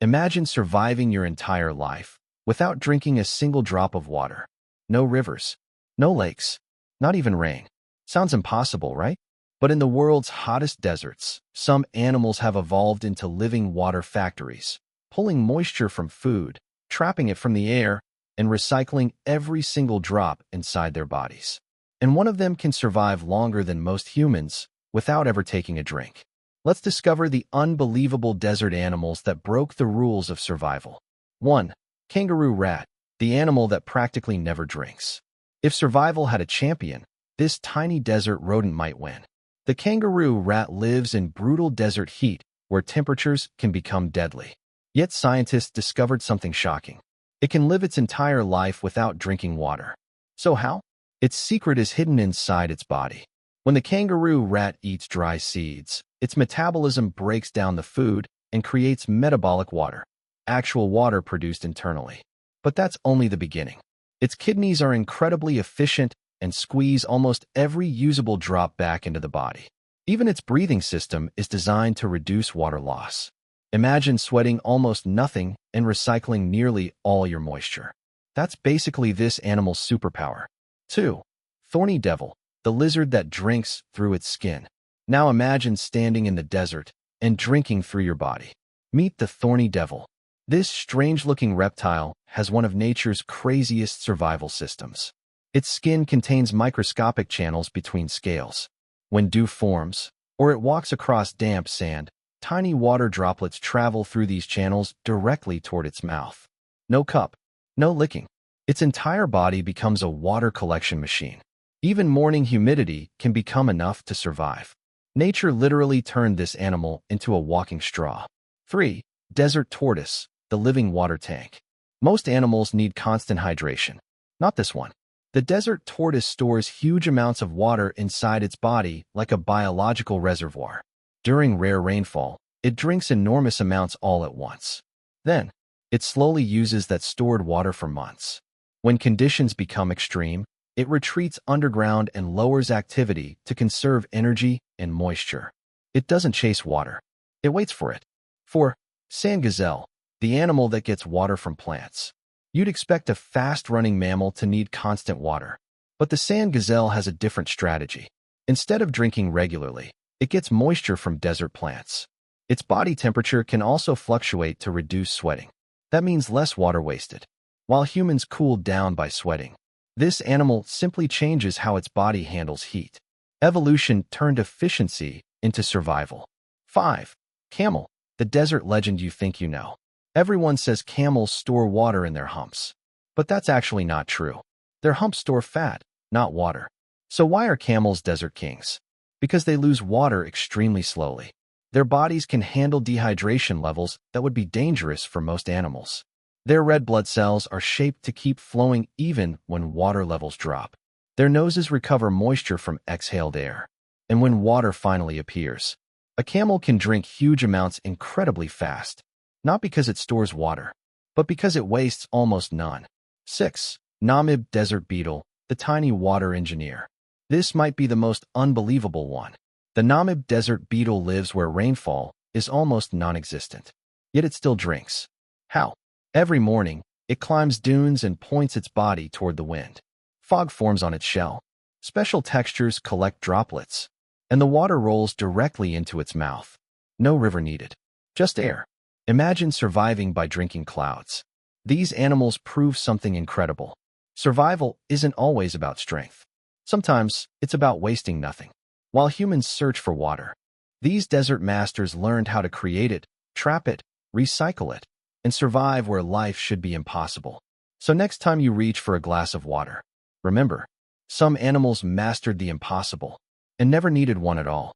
Imagine surviving your entire life without drinking a single drop of water. No rivers, no lakes, not even rain. Sounds impossible, right? But in the world's hottest deserts, some animals have evolved into living water factories, pulling moisture from food, trapping it from the air, and recycling every single drop inside their bodies. And one of them can survive longer than most humans without ever taking a drink. Let's discover the unbelievable desert animals that broke the rules of survival. 1. Kangaroo Rat, the animal that practically never drinks. If survival had a champion, this tiny desert rodent might win. The kangaroo rat lives in brutal desert heat where temperatures can become deadly. Yet scientists discovered something shocking. It can live its entire life without drinking water. So how? Its secret is hidden inside its body. When the kangaroo rat eats dry seeds, its metabolism breaks down the food and creates metabolic water, actual water produced internally. But that's only the beginning. Its kidneys are incredibly efficient and squeeze almost every usable drop back into the body. Even its breathing system is designed to reduce water loss. Imagine sweating almost nothing and recycling nearly all your moisture. That's basically this animal's superpower. 2. Thorny devil, the lizard that drinks through its skin. Now imagine standing in the desert and drinking through your body. Meet the thorny devil. This strange-looking reptile has one of nature's craziest survival systems. Its skin contains microscopic channels between scales. When dew forms, or it walks across damp sand, tiny water droplets travel through these channels directly toward its mouth. No cup, no licking. Its entire body becomes a water collection machine. Even morning humidity can become enough to survive. Nature literally turned this animal into a walking straw. 3. Desert tortoise, the living water tank. Most animals need constant hydration. Not this one. The desert tortoise stores huge amounts of water inside its body like a biological reservoir. During rare rainfall, it drinks enormous amounts all at once. Then, it slowly uses that stored water for months. When conditions become extreme, it retreats underground and lowers activity to conserve energy and moisture. It doesn't chase water. It waits for it. 4. Sand gazelle, the animal that gets water from plants. You'd expect a fast-running mammal to need constant water. But the sand gazelle has a different strategy. Instead of drinking regularly, it gets moisture from desert plants. Its body temperature can also fluctuate to reduce sweating. That means less water wasted. While humans cool down by sweating, this animal simply changes how its body handles heat. Evolution turned efficiency into survival. 5. Camel, the desert legend you think you know. Everyone says camels store water in their humps. But that's actually not true. Their humps store fat, not water. So why are camels desert kings? Because they lose water extremely slowly. Their bodies can handle dehydration levels that would be dangerous for most animals. Their red blood cells are shaped to keep flowing even when water levels drop. Their noses recover moisture from exhaled air. And when water finally appears, a camel can drink huge amounts incredibly fast. Not because it stores water, but because it wastes almost none. 6. Namib Desert Beetle, the tiny water engineer. This might be the most unbelievable one. The Namib Desert Beetle lives where rainfall is almost non-existent. Yet it still drinks. How? Every morning, it climbs dunes and points its body toward the wind. Fog forms on its shell. Special textures collect droplets, and the water rolls directly into its mouth. No river needed. Just air. Imagine surviving by drinking clouds. These animals prove something incredible. Survival isn't always about strength. Sometimes it's about wasting nothing. While humans search for water, these desert masters learned how to create it, trap it, recycle it, and survive where life should be impossible. So next time you reach for a glass of water, remember, some animals mastered the impossible and never needed one at all.